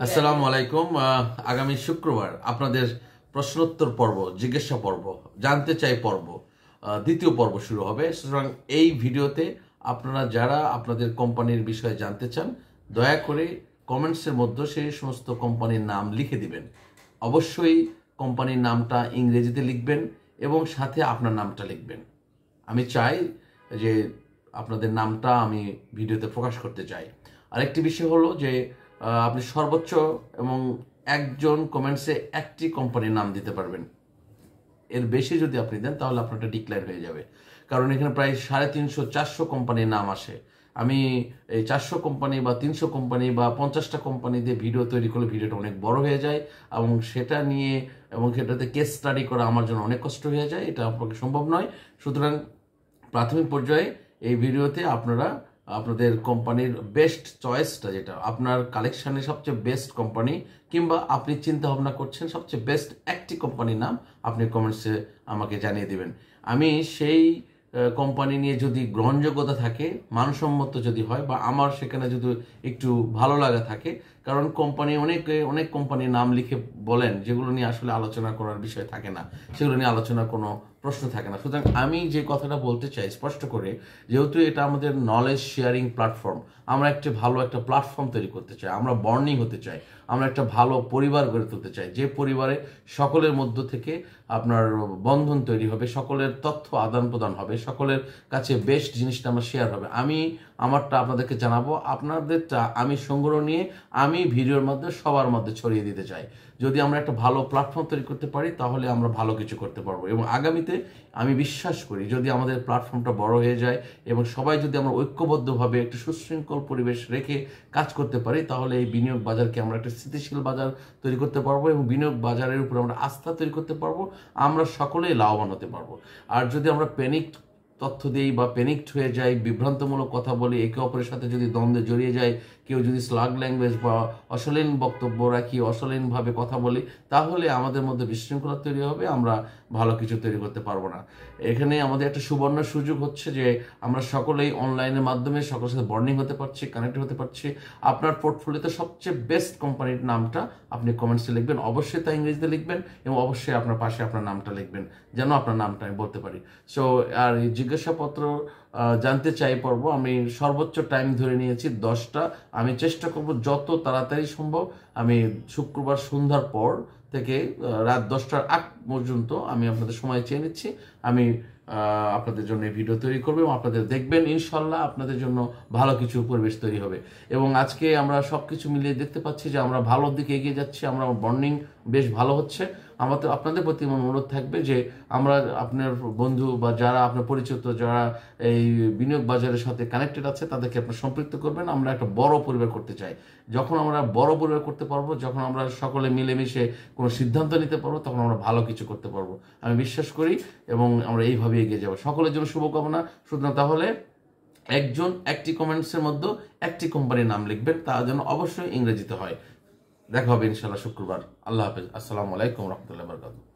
আসসালামু আলাইকুম। আগামী শুক্রবার আপনাদের প্রশ্নোত্তর পর্ব, জিজ্ঞাসা পর্ব, জানতে চাই পর্ব, দ্বিতীয় পর্ব শুরু হবে। সুতরাং এই ভিডিওতে আপনারা যারা আপনাদের কোম্পানির বিষয়ে জানতে চান, দয়া করে কমেন্টসের মধ্যে সেই সমস্ত কোম্পানির নাম লিখে দিবেন। অবশ্যই কোম্পানির নামটা ইংরেজিতে লিখবেন এবং সাথে আপনার নামটা লিখবেন। আমি চাই যে আপনাদের নামটা আমি ভিডিওতে প্রকাশ করতে চাই। আরেকটি বিষয় হলো যে আপনি সর্বোচ্চ এবং একজন কমেন্টসে একটি কোম্পানির নাম দিতে পারবেন। এর বেশি যদি আপনি দেন তাহলে আপনারটা ডিক্লেয়ার হয়ে যাবে, কারণ এখানে প্রায় 350-400 কোম্পানির নাম আসে। আমি এই 400 কোম্পানি বা 300 কোম্পানি বা 50টা কোম্পানি দিয়ে ভিডিও তৈরি করলে ভিডিওটা অনেক বড় হয়ে যায় এবং সেটা নিয়ে এবং সেটাতে কেস স্টাডি করা আমার জন্য অনেক কষ্ট হয়ে যায়। এটা আপনাকে সম্ভব নয়। সুতরাং প্রাথমিক পর্যায়ে এই ভিডিওতে আপনারা আপনাদের কোম্পানির বেস্ট চয়েসটা, যেটা আপনার কালেকশানের সবচেয়ে বেস্ট কোম্পানি কিংবা আপনি চিন্তা ভাবনা করছেন সবচেয়ে বেস্ট একটি কোম্পানির নাম আপনি কমেন্টসে আমাকে জানিয়ে দিবেন। আমি সেই কোম্পানি নিয়ে যদি গ্রহণযোগ্যতা থাকে, মানসম্মত যদি হয়, বা আমার সেখানে যদি একটু ভালো লাগা থাকে, কারণ কোম্পানি অনেক কোম্পানির নাম লিখে বলেন যেগুলো নিয়ে আসলে আলোচনা করার বিষয় থাকে না, সেগুলো নিয়ে আলোচনার কোনো প্রশ্ন থাকে না। সুতরাং আমি যে কথাটা বলতে চাই স্পষ্ট করে, যেহেতু এটা আমাদের নলেজ শেয়ারিং প্ল্যাটফর্ম, আমরা একটা ভালো একটা প্ল্যাটফর্ম তৈরি করতে চাই, আমরা বর্নিং হতে চাই, আমরা একটা ভালো পরিবার গড়ে তুলতে চাই, যে পরিবারে সকলের মধ্য থেকে আপনার বন্ধন তৈরি হবে, সকলের তথ্য আদান প্রদান হবে, সকলের কাছে বেস্ট জিনিসটা আমার শেয়ার হবে। আমি আমারটা আপনাদেরকে জানাবো, আপনাদেরটা আমি সংগ্রহ নিয়ে আমি ভিডিওর মধ্যে সবার মধ্যে ছড়িয়ে দিতে চাই। যদি আমরা একটা ভালো প্ল্যাটফর্ম তৈরি করতে পারি তাহলে আমরা ভালো কিছু করতে পারবো, এবং আগামীতে আমি বিশ্বাস করি যদি আমাদের প্ল্যাটফর্মটা বড় হয়ে যায় এবং সবাই যদি আমরা ঐক্যবদ্ধভাবে একটা সুশৃঙ্খল পরিবেশ রেখে কাজ করতে পারি, তাহলে এই বিনিয়োগ বাজারকে আমরা একটা স্থিতিশীল বাজার তৈরি করতে পারবো এবং বিনিয়োগ বাজারের উপর আমরা আস্থা তৈরি করতে পারবো, আমরা সকলেই লাভবান হতে পারবো। আর যদি আমরা প্যানিক তথ্য দিই বা প্যানিকড হয়ে যাই, বিভ্রান্তমূলক কথা বলি, একে অপরের সাথে যদি দ্বন্দ্বে জড়িয়ে যায়, কেউ যদি স্লাগ ল্যাঙ্গুয়েজ বা অশালীন বক্তব্য রাখি, অশালীনভাবে কথা বলি, তাহলে আমাদের মধ্যে বিশৃঙ্খলা তৈরি হবে, আমরা ভালো কিছু তৈরি করতে পারবো না। এখানে আমাদের একটা সুবর্ণ সুযোগ হচ্ছে যে আমরা সকলেই অনলাইনের মাধ্যমে সকলের সাথে বন্ডিং হতে পারছি, কানেক্ট হতে পারছি। আপনার পোর্টফোলিওতে সবচেয়ে বেস্ট কোম্পানির নামটা আপনি কমেন্টসে লিখবেন, অবশ্যই তা ইংরেজিতে লিখবেন এবং অবশ্যই আপনার পাশে আপনার নামটা লিখবেন যেন আপনার নামটা আমি বলতে পারি। সো আর এই জিজ্ঞাসাপত্র জানতে চাই পর্ব আমি সর্বোচ্চ টাইম ধরে নিয়েছি 10টা। আমি চেষ্টা করব যত তাড়াতাড়ি সম্ভব, আমি শুক্রবার সন্ধ্যার পর থেকে রাত 10টার আগ পর্যন্ত আমি আপনাদের সময় চেয়ে নিচ্ছি। আমি আপনাদের জন্য এই ভিডিও তৈরি করবো এবং আপনাদের দেখবেন, ইনশাল্লাহ আপনাদের জন্য ভালো কিছু পরিবেশ তৈরি হবে। এবং আজকে আমরা সব কিছু মিলিয়ে দেখতে পাচ্ছি যে আমরা ভালোর দিকে এগিয়ে যাচ্ছি, আমরা বন্ডিং বেশ ভালো হচ্ছে। আমাদের আপনাদের প্রতি অনুরোধ থাকবে যে আমরা আপনার বন্ধু বা যারা আপনার পরিচিত, যারা এই বিনিয়োগ বাজারের সাথে কানেক্টেড আছে, তাদেরকে আপনার সম্পৃক্ত করবেন। আমরা একটা বড় পরিবার করতে চাই। যখন আমরা বড় পরিবার করতে পারবো, যখন আমরা সকলে মিলেমিশে কোনো সিদ্ধান্ত নিতে পারবো, তখন আমরা ভালো কিছু করতে পারবো, আমি বিশ্বাস করি, এবং আমরা এইভাবে এগিয়ে যাবো। সকলের জন্য শুভকামনা। সুতরাং তাহলে একজন একটি কমেন্টসের মধ্যে একটি কোম্পানির নাম লিখবেন, তা যেন অবশ্যই ইংরেজিতে হয়। দেখা হবে ইনশাল্লাহ শুক্রবার। আল্লাহ হাফেজ। আসসালামু আলাইকুম রহমতুল্লাহ বরকাতুহু।